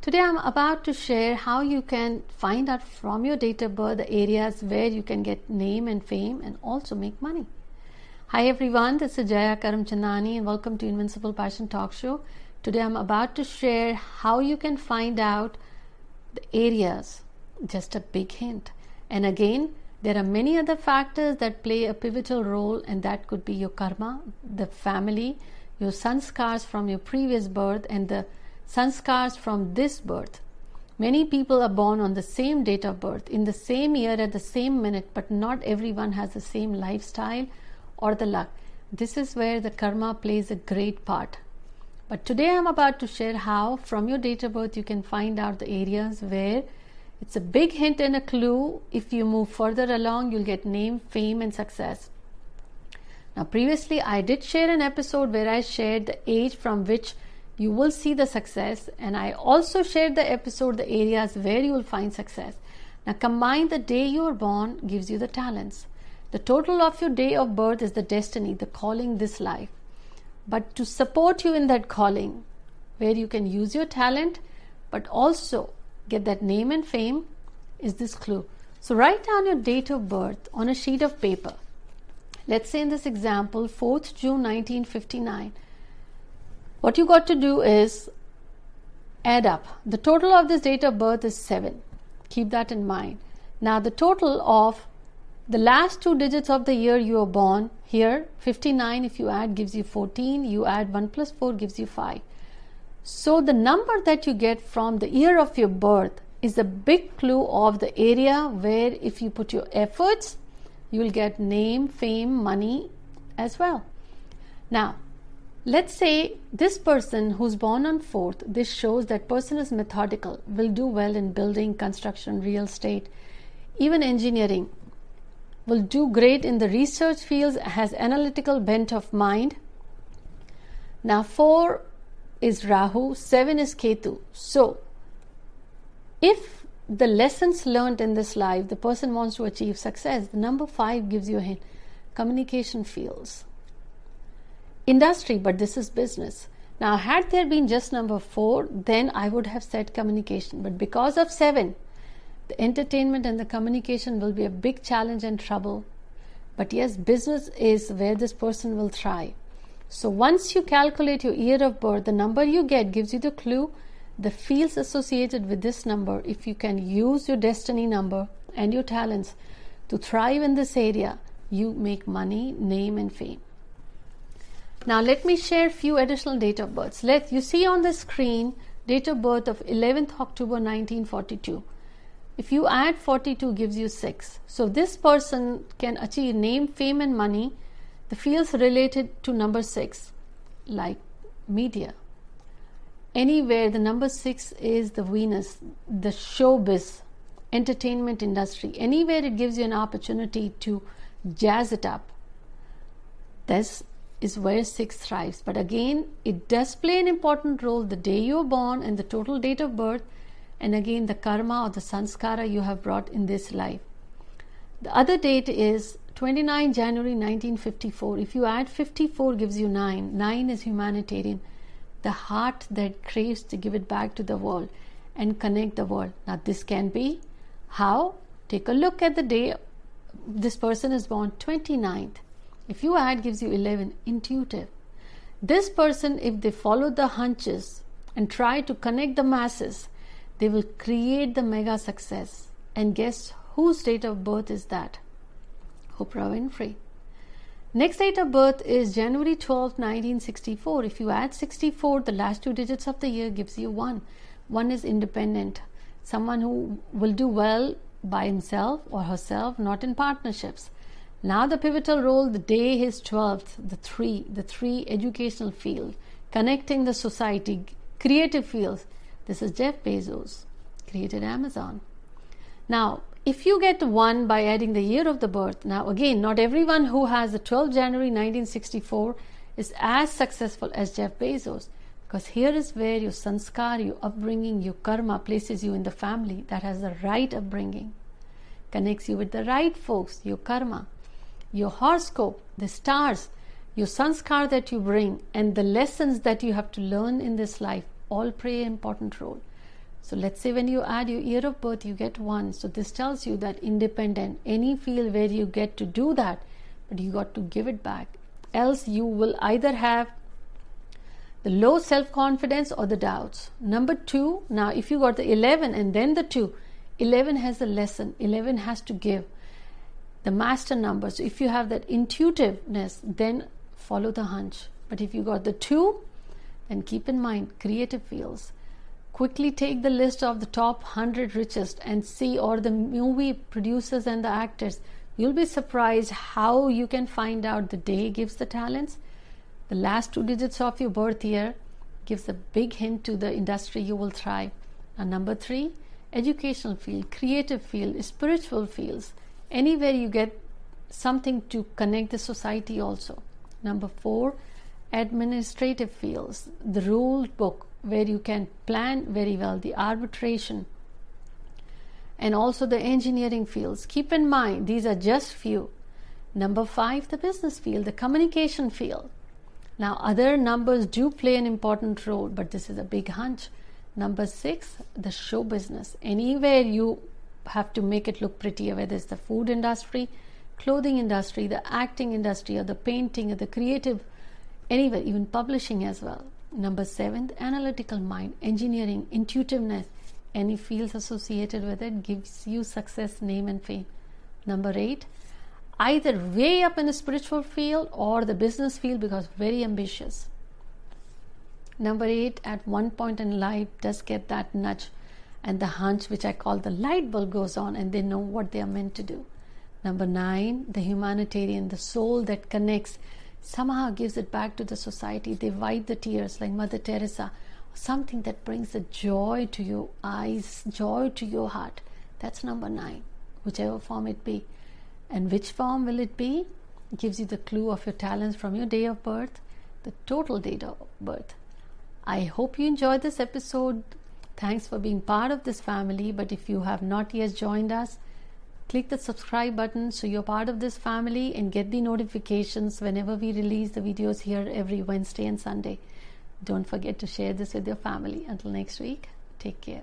Today I'm about to share how you can find out from your date of birth the areas where you can get name and fame and also make money. Hi everyone, this is Jaya Karamchandani and welcome to Invincible Passion Talk Show. Today I'm about to share how you can find out the areas, just a big hint. And again, there are many other factors that play a pivotal role, and that could be your karma, the family, your sanskars from your previous birth and the sanskars from this birth. Many people are born on the same date of birth, in the same year, at the same minute, but not everyone has the same lifestyle or the luck. This is where the karma plays a great part. But today I'm about to share how from your date of birth you can find out the areas where it's a big hint and a clue. If you move further along, you'll get name, fame and success. Now previously I did share an episode where I shared the age from which you will see the success, and I also shared the episode the areas where you will find success. Now combine the day you are born gives you the talents. The total of your day of birth is the destiny, the calling this life. But to support you in that calling, where you can use your talent but also get that name and fame, is this clue. So write down your date of birth on a sheet of paper. Let's say in this example 4th June 1959. What you got to do is add up. The total of this date of birth is 7. Keep that in mind. Now the total of the last 2 digits of the year you were born, here 59 if you add gives you 14, you add 1 plus 4 gives you 5. So the number that you get from the year of your birth is a big clue of the area where if you put your efforts, you will get name, fame, money as well. Now, let's say this person who's born on 4th, this shows that person is methodical, will do well in building, construction, real estate, even engineering, will do great in the research fields, has analytical bent of mind. Now 4 is Rahu, 7 is Ketu. So if the lessons learned in this life, the person wants to achieve success, the number 5 gives you a hint. Communication fields. Industry, but this is business. Now had there been just number 4, then I would have said communication. But because of 7, the entertainment and the communication will be a big challenge and trouble. But yes, business is where this person will thrive. So once you calculate your year of birth, the number you get gives you the clue, the fields associated with this number. If you can use your destiny number and your talents to thrive in this area, you make money, name and fame. Now let me share few additional date of births. You see on the screen date of birth of 11th October 1942. If you add 42 gives you 6. So this person can achieve name, fame and money. The fields related to number 6, like media. Anywhere the number 6 is the Venus, the showbiz, entertainment industry. Anywhere it gives you an opportunity to jazz it up. This is where 6 thrives. But again, it does play an important role, the day you were born and the total date of birth, and again the karma or the sanskara you have brought in this life. The other date is 29 January 1954. If you add 54 gives you 9. 9 is humanitarian, the heart that craves to give it back to the world and connect the world. Now this can be how? Take a look at the day this person is born, 29th. If you add gives you 11, intuitive. This person, if they follow the hunches and try to connect the masses, they will create the mega success. And guess whose date of birth is that? Oprah Winfrey. Next date of birth is January 12, 1964. If you add 64, the last 2 digits of the year gives you 1. 1 is independent. Someone who will do well by himself or herself, not in partnerships. Now the pivotal role, the day is 12th, the 3 educational field, connecting the society, creative fields. This is Jeff Bezos, created Amazon. Now, if you get 1 by adding the year of the birth, now again, not everyone who has the 12th January 1964 is as successful as Jeff Bezos, because here is where your sanskar, your upbringing, your karma places you in the family that has the right upbringing, connects you with the right folks, your karma. Your horoscope, the stars, your sanskar that you bring, and the lessons that you have to learn in this life all play an important role. So let's say when you add your year of birth, you get 1. So this tells you that independent, any field where you get to do that, but you got to give it back. Else you will either have the low self-confidence or the doubts. Number 2, now if you got the 11 and then the 2, 11 has the lesson, 11 has to give. The master number. So if you have that intuitiveness, then follow the hunch. But if you got the 2, then keep in mind creative fields. Quickly take the list of the top 100 richest and see, or the movie producers and the actors. You'll be surprised how you can find out the day gives the talents. The last 2 digits of your birth year gives a big hint to the industry you will thrive. And number 3, educational field, creative field, spiritual fields, anywhere you get something to connect the society also. Number 4, administrative fields, the rule book where you can plan very well, the arbitration, and also the engineering fields. Keep in mind, these are just few. Number 5, the business field, the communication field. Now, other numbers do play an important role, but this is a big hunch. Number 6, the show business. Anywhere you have to make it look prettier, whether it's the food industry, clothing industry, the acting industry, or the painting, or the creative, anywhere, even publishing as well. Number 7, the analytical mind, engineering, intuitiveness, any fields associated with it gives you success, name, and fame. Number 8, either way up in the spiritual field or the business field because very ambitious. Number 8, at one point in life, does get that nudge and the hunch, which I call the light bulb, goes on and they know what they are meant to do. Number 9, the humanitarian, the soul that connects, somehow gives it back to the society. They wipe the tears like Mother Teresa, something that brings a joy to your eyes, joy to your heart. That's number 9, whichever form it be. And which form will it be? It gives you the clue of your talents from your day of birth, the total date of birth. I hope you enjoyed this episode. Thanks for being part of this family. But if you have not yet joined us, click the subscribe button so you're part of this family and get the notifications whenever we release the videos here every Wednesday and Sunday. Don't forget to share this with your family. Until next week, take care.